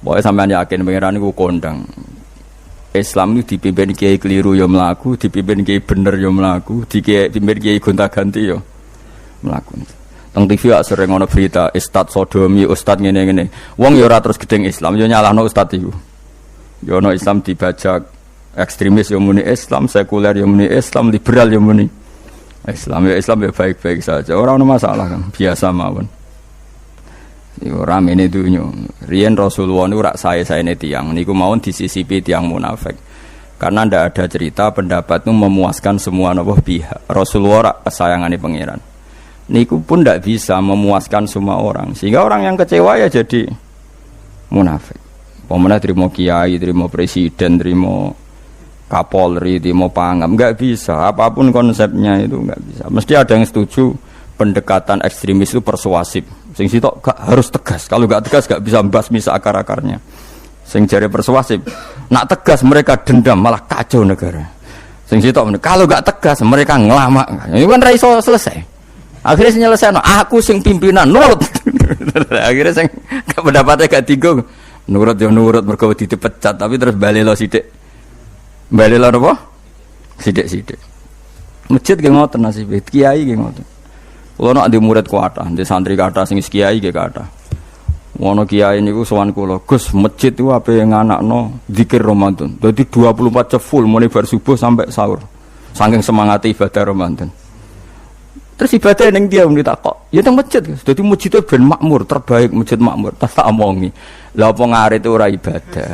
Pokoknya sampean yakin pangeran niku kondang. Islam itu dipimpin kiai keliru ya mlaku, dipimpin kiai bener ya mlaku, dipimpin kiai gonta-ganti ya mlaku. Teng TV sering ana berita ustad sodomi, ustad ngene-ngene. Wong ya ora terus gedeng Islam, ya nyalahno ustad iku. Ya ana Islam dibajak ekstremis ya muni Islam, sekuler ya muni Islam, liberal ya muni Islam. Ya Islam ya baik-baik saja. Ora ana masalah kan, biasa mawon. Iku ramene dunya. Riyen Rasulullah niku rak sae-saene tiyang niku mawon disisipi tiyang munafik. Karena ndak ada cerita pendapat itu memuaskan semua pihak. Rasulullah rak kesayangane pangeran. Niku pun ndak bisa memuaskan semua orang. Sehingga orang yang kecewa ya jadi munafik. Pemene trimo kiai, trimo presiden, trimo Kapolri, trimo pangam, enggak bisa. Apapun konsepnya itu enggak bisa. Mesti ada yang setuju pendekatan ekstremis itu persuasif. Sing sitok gak harus tegas. Kalau gak tegas gak bisa membasmi akar-akarnya. Sing jare persuasif, nak tegas mereka dendam malah kacau negara. Sing sitok kalau gak tegas mereka ngelamak. Ini kan ra iso selesai. Akhirnya nyelesaino aku sing pimpinan nurut. Akhirnya sing pendapatnya gak tinggal. Nurut ya nurut mergo dipecat tapi terus balelo sithik. Balelo apa? Sithik-sithik. Masjid ge ngoten nasibe, kiai ge ngoten. Kulo nak di murid kuatah, di santri kathah sing kiai ge kathah. Wono kiai niku sowan kula, Gus, masjid iku ape nganakno zikir Ramadan. Dadi 24 jam full mulai bar subuh sampai sahur. Saking semangat ibadah Ramadan. Terus ibadah ning dia muni takok, ya teng masjid, Gus. Dadi masjid ben makmur, terbaik masjid makmur. Tak omongi. Lah apa ngarit ora ibadah.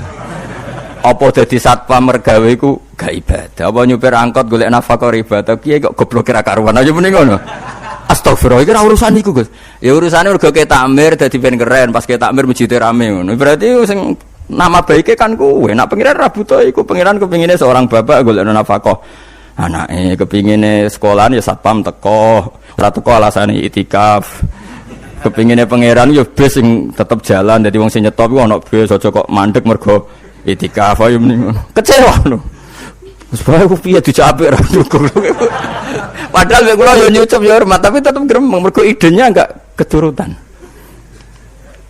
Apa dadi satpam mergawe iku gak ibadah. Apa nyupir angkot golek nafkah ibadah, kiai kok goblok kira karuan aja muni ngono. Astagfirullah, iki ora urusan iku, Gus. Ya urusane mergo ke takmir dadi ben keren, pas ke takmir masjid rame ngono. Berarti sing nama baike kan kowe. Nek pengiran ra butuh iku, pengiran kepingine seorang bapak golek nafkah. Anake kepingine sekolahan ya satpam teko, ora teko alasane itikaf. Kepingine pangeran ya bis sing tetep jalan, dadi wong sing nyetop iku ana bis aja kok mandek mergo itikaf ayo mending ngono. Kecewa lho. Wis bae ku piye dicapik ra ndukung. Padahal mek kula yo nyucup yo hormat tapi tetep gremeng mergo idenya enggak keturutan.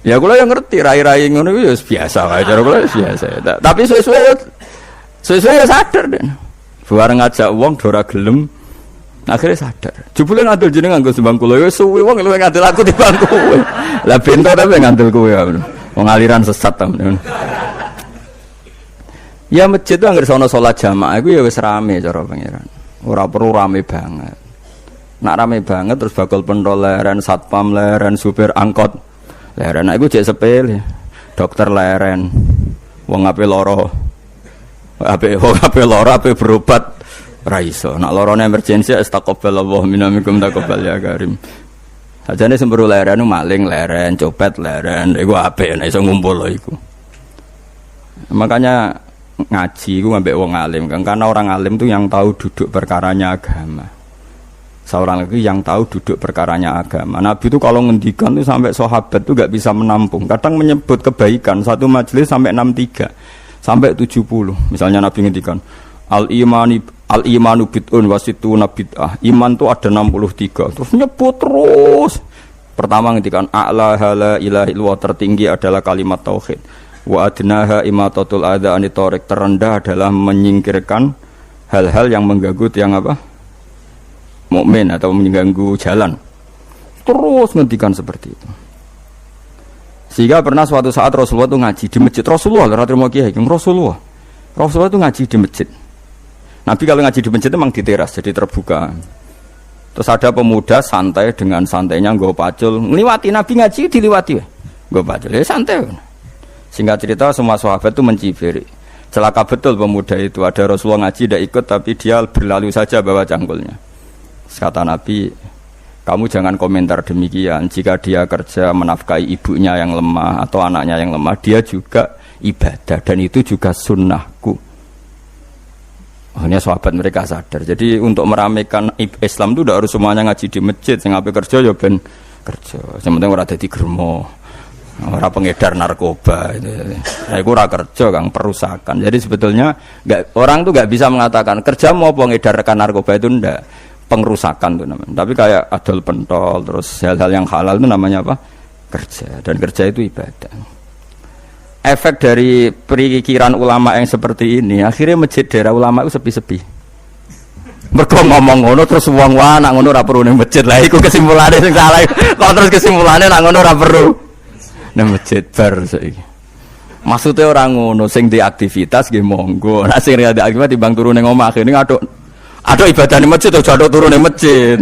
Ya kula yo ngerti rai-rai ngono iku yo biasa wae cara kula biasa. Tapi suwe-suwe yo sadar den. Bareng ngajak wong do ora gelem akhirnya sadar. Jebule ngandel jeneng nganggo sembang kula yo suwe wong luwih ngandel aku timbang kowe. Lah bento tapi ngandel kowe ya. Wong aliran sesat ta. Ya masjid itu anggere sono salat jamaah iku ya wis rame cara pangeran. Ora perlu rame banget. Nak rame banget terus bakal pentol leren, satpam leren, supir angkot leren. Nah iku jek sepele. Dokter leren. Wong ape lara. Ape lara ape berobat ra iso. Nak larane emergensi astagfirullah minamikum taqabbal ya karim. Sajane semburu leren maling leren, copet leren. Iku ape nek iso ngumpul iku. Makanya ngaji ku ngambek wong alim kan, karena orang alim itu yang tahu duduk perkaranya agama. Seorang lagi yang tahu duduk perkaranya agama. Nabi itu kalau ngendikan itu sampai sahabat itu gak bisa menampung. Kadang menyebut kebaikan satu majelis sampai 63 sampai 70. Misalnya Nabi ngendikan al-imanu bid'un wasituna bid'ah. Iman itu ada 63. Terus nyebut terus. Pertama ngendikan a'la la ilaha illallah, tertinggi adalah kalimat tauhid. Wa adnaha imatatul adza ani tariq, terendah adalah menyingkirkan hal-hal yang mengganggu tiang apa? Mukmin atau mengganggu jalan. Terus ngendikan seperti itu. Sehingga pernah suatu saat Rasulullah itu ngaji di masjid. Rasulullah ora trimo kiai, Rasulullah itu ngaji di masjid. Nabi kalau ngaji di masjid itu memang di teras, jadi terbuka. Terus ada pemuda santai dengan santainya nggo pacul, ngliwati Nabi ngaji diliwati wae. Nggo pacul, ya santai. Singkat cerita semua sahabat itu mencibiri. Celaka betul pemuda itu. Ada Rasulullah ngaji tidak ikut tapi dia berlalu saja bawa cangkulnya. Kata Nabi, kamu jangan komentar demikian. Jika dia kerja menafkahi ibunya yang lemah atau anaknya yang lemah, dia juga ibadah dan itu juga sunnahku. Akhirnya sahabat mereka sadar. Jadi untuk meramaikan Islam itu tidak harus semuanya ngaji di masjid. Yang apa kerja ya ben kerja. Yang penting ora dadi germo. Orang pengedar narkoba itu, nah, itu ora kerja kang perusakan. Jadi sebetulnya orang tuh nggak bisa mengatakan kerja mau pengedarkan narkoba itu ndak, pengerusakan tuh namanya. Tapi kayak adol pentol terus hal-hal yang halal itu namanya apa? Kerja. Dan kerja itu ibadah. efek dari perikiran ulama yang seperti ini, akhirnya masjid daerah ulama itu sepi-sepi. Mergo ngomong ngono terus wong wae nak ngono ora perlu ning masjid. Lah iku kesimpulane sing salah. Kok terus kesimpulane nak ngono ora perlu ning masjid bar saiki. Maksudnya orang ngono sing di aktivitas nggih monggo. Nek sing ada aktivitas timbang turu ning omah kene aduk ibadah ning masjid aja aduk turu ning masjid.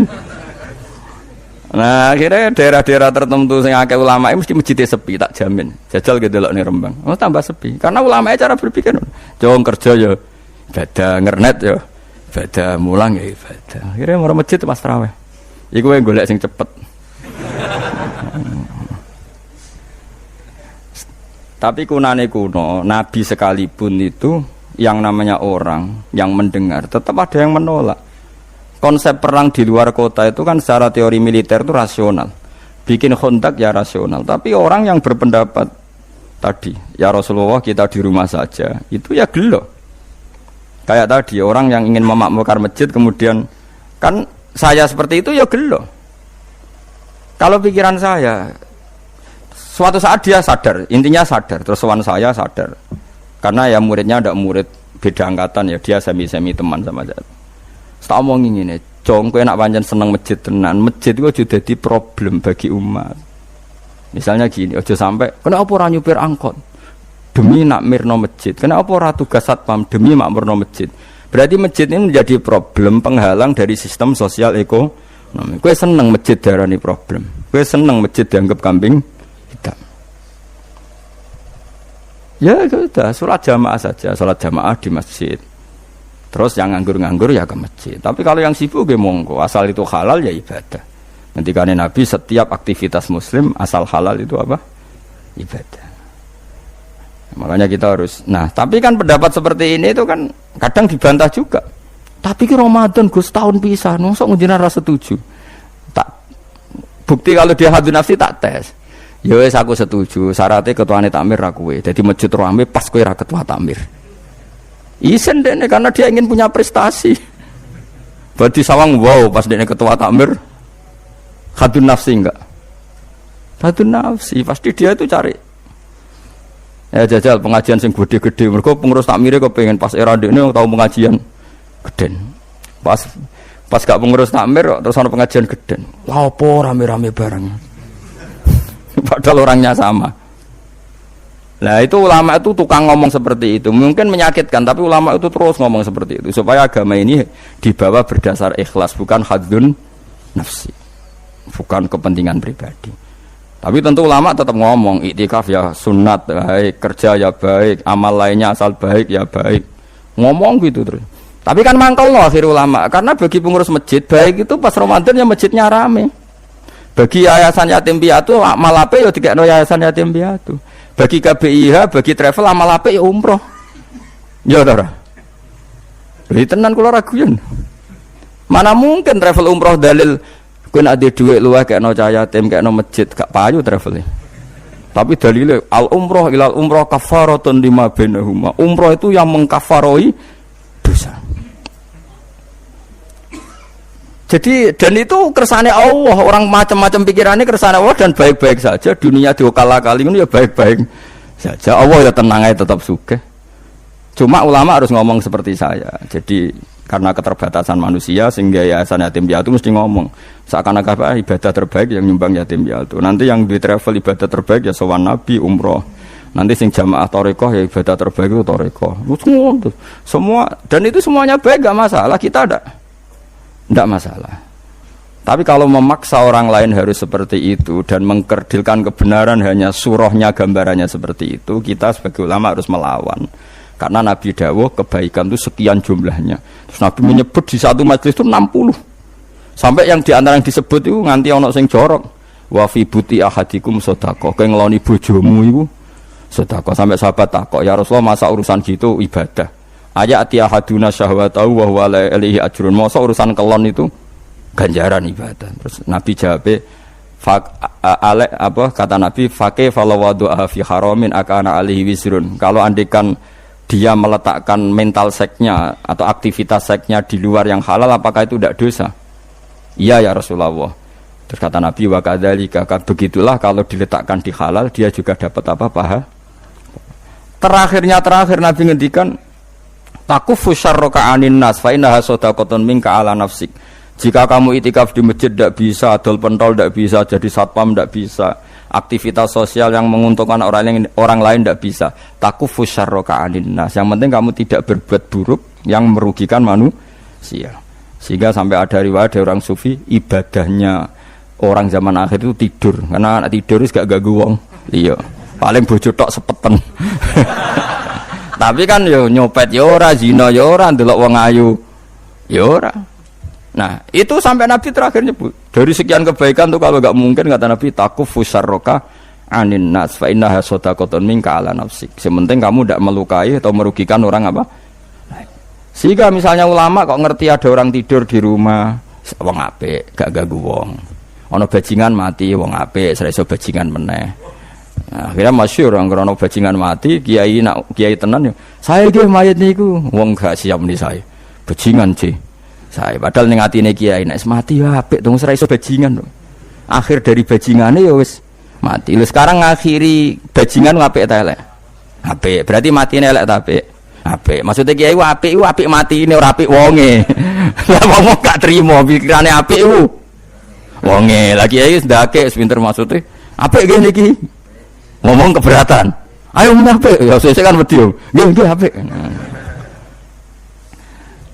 Nah, akhirnya daerah-daerah tertentu sing akeh ulama mesti masjidnya sepi, tak jamin. Jajal ke delok ning Rembang. Oh, tambah sepi. Karena ulama cara berpikir jong kerja ya ibadah, ngernet ya ibadah, mulang ya ibadah. Akhirnya mau masjid pas tarawih. Iku wae golek sing cepet. Tapi kunane kuno, Nabi sekalipun itu yang namanya orang yang mendengar tetap ada yang menolak. Konsep perang di luar kota itu kan secara teori militer itu rasional. Bikin kontak ya rasional. Tapi orang yang berpendapat tadi, ya Rasulullah kita di rumah saja, itu ya gelo. Kayak tadi orang yang ingin memakmurkan masjid kemudian kan saya seperti itu ya gelo. Kalau pikiran saya suatu saat dia sadar, intinya sadar, terus sowan saya sadar. Karena ya muridnya ada murid beda angkatan ya, dia semi-semi teman sama saya. Tak omongin ngene, jong kowe nak pancen seneng masjid tenan, masjid itu aja dadi problem bagi umat. Misalnya gini, aja sampai kenapa ora nyupir angkot demi nak mirno masjid, kenapa ora tugas satpam demi makmurno masjid. Berarti masjid ini menjadi problem penghalang dari sistem sosial ekonomi. Kowe seneng masjid darani problem, kowe seneng masjid dianggap kambing hitam. Ya sudah, sholat jamaah saja, sholat jamaah di masjid. Terus yang nganggur-nganggur ya ke masjid. Tapi kalau yang sibuk ya monggo, asal itu halal ya ibadah. Ketika Nabi setiap aktivitas muslim asal halal itu apa? Ibadah. Makanya kita harus. Nah, tapi kan pendapat seperti ini itu kan kadang dibantah juga. Tapi ki Ramadan Gus tahun pisah, nosok ngunjina rasa setuju. Tak bukti kalau dia hadun nafsi tak tes. Ya wis aku setuju, syaratnya ketuane takmir ra kowe. Dadi masjid rame pas kowe ra ketua takmir. Isen dene karena dia ingin punya prestasi. Berarti sawang wow pas dene ketua takmir hadun nafsi enggak? Hadun nafsi pasti dia itu cari. Ya jajal pengajian sing gede-gede. Mergo pengurus takmire kepengin pas era dene tau pengajian geden. Pas gak pengurus takmir terus ana pengajian geden. Lah opo rame-rame bareng. Padahal orangnya sama. Nah itu ulama itu tukang ngomong seperti itu. Mungkin menyakitkan, tapi ulama itu terus ngomong seperti itu supaya agama ini dibawa berdasar ikhlas, bukan hadun nafsi, bukan kepentingan pribadi. Tapi tentu ulama tetap ngomong iktikaf ya sunat baik, kerja ya baik, amal lainnya asal baik ya baik. Ngomong gitu terus. Tapi kan mangkel loh akhir ulama, karena bagi pengurus masjid baik itu pas Ramadan ya masjidnya rame. Bagi yayasan yatim piatu amal ape ya dikekno yayasan yatim piatu. Bagi KBIH, bagi travel amal apik ya umroh. Ya ora. Lha tenan kula raguyen. Mana mungkin travel umroh dalil kowe nek ade dhuwit luwih kekno cah yatim, kekno masjid, gak payu travel. Tapi dalile al umroh ilal umroh kafaratun lima bainahuma. Umroh itu yang mengkafaroi dosa. Jadi dan itu kersane Allah, orang macam-macam pikirannya kersane Allah dan baik-baik saja. Dunia diokal-akali ini ya baik-baik saja. Allah ya tenang aja tetap sugih. Cuma ulama harus ngomong seperti saya. Jadi karena keterbatasan manusia sehingga yayasan yatim piatu mesti ngomong seakan-akan ibadah terbaik yang nyumbang yatim piatu. Nanti yang di travel ibadah terbaik ya sowan Nabi umroh. Nanti sing jamaah thariqah ya ibadah terbaik itu thariqah. Semua dan itu semuanya baik gak masalah, kita ada. Tidak masalah. Tapi kalau memaksa orang lain harus seperti itu dan mengkerdilkan kebenaran hanya surahnya gambarannya seperti itu, kita sebagai ulama harus melawan. Karena Nabi dawuh kebaikan itu sekian jumlahnya. Terus Nabi menyebut di satu majelis itu 60. Sampai yang diantara yang disebut itu nganti ana sing jorok. Wa fi buti ahadikum sedekah. Kowe ngeloni bojomu iku sedekah. Sampai sahabat takok, "Ya Rasulullah, masa urusan gitu ibadah?" Ayat ahaduna syahwatahu wa huwa la ilaihi ajrun. Masa urusan kelon itu ganjaran ibadah. Terus Nabi jawab kata Nabi faqih falawadu'a fi haramin akana alaihi wisrun. Kalau andikan dia meletakkan mental seknya atau aktivitas seknya di luar yang halal, apakah itu tidak dosa? Iya ya Rasulullah. Terus kata Nabi wa kadzalika, begitulah kalau diletakkan di halal dia juga dapat apa paha. terakhir Nabi ngendikan takufu syarraka anin nas fa innaha shadaqatun minka ala nafsik. Jika kamu itikaf di masjid tidak bisa, adol pentol tidak bisa, jadi satpam tidak bisa, aktivitas sosial yang menguntungkan orang lain tidak bisa. Takufu syarraka anin nas. Yang penting kamu tidak berbuat buruk yang merugikan manusia. Sehingga sampai ada riwayat dari orang sufi, ibadahnya orang zaman akhir itu tidur. Karena anak tidur itu gak ganggu wong. Iya. Paling bojo tok sepeten. Tapi kan yo nyopet yo ora, zina yo ora, ndelok wong ayu yo ora. Nah, itu sampai Nabi terakhir nyebut. Dari sekian kebaikan tuh kalau enggak mungkin kata Nabi takufu syarraka anin nas fa innaha shadaqatun minka ala nafsik. Sementing kamu tidak melukai atau merugikan orang apa? Sehingga misalnya ulama kok ngerti ada orang tidur di rumah, wong apik, gak ganggu wong. Ana bajingan mati, wong apik, ora iso bajingan meneh. Nah, akhirnya masyhur orang krono bajingan mati, kiai tenan yo. Saya nggih mayit niku, wong gak siap nih saya. Bajingan sih. Saya padahal ning atine kiai nek mati ya apik dong ora iso bajingan. Akhir dari bajingane ya wis mati. Lha sekarang ngakhiri bajingan apik ta elek? Apik. Berarti matine elek ta apik? Apik. Maksudnya kiai ku apik mati ini ora apik wonge. Lah wong gak trimo pikirane apik ku. Wonge lagi kiai wis ndake pinter maksudnya. Apik ngene iki. Ngomong keberatan. Ayo apik. Ya sesuk kan wedi yo. Nggih apik.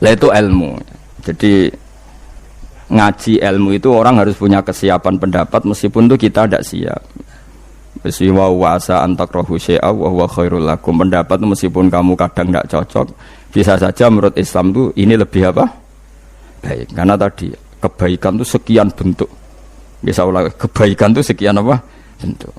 Lah itu ilmu. Jadi ngaji ilmu itu orang harus punya kesiapan pendapat meskipun itu kita tidak siap. Wa wasa antakrahu syai'a wa huwa khairul lakum. Pendapat meskipun kamu kadang tidak cocok, bisa saja menurut Islam itu ini lebih apa? Baik. Karena tadi kebaikan itu sekian bentuk. Bisa ulang kebaikan itu sekian apa? Bentuk.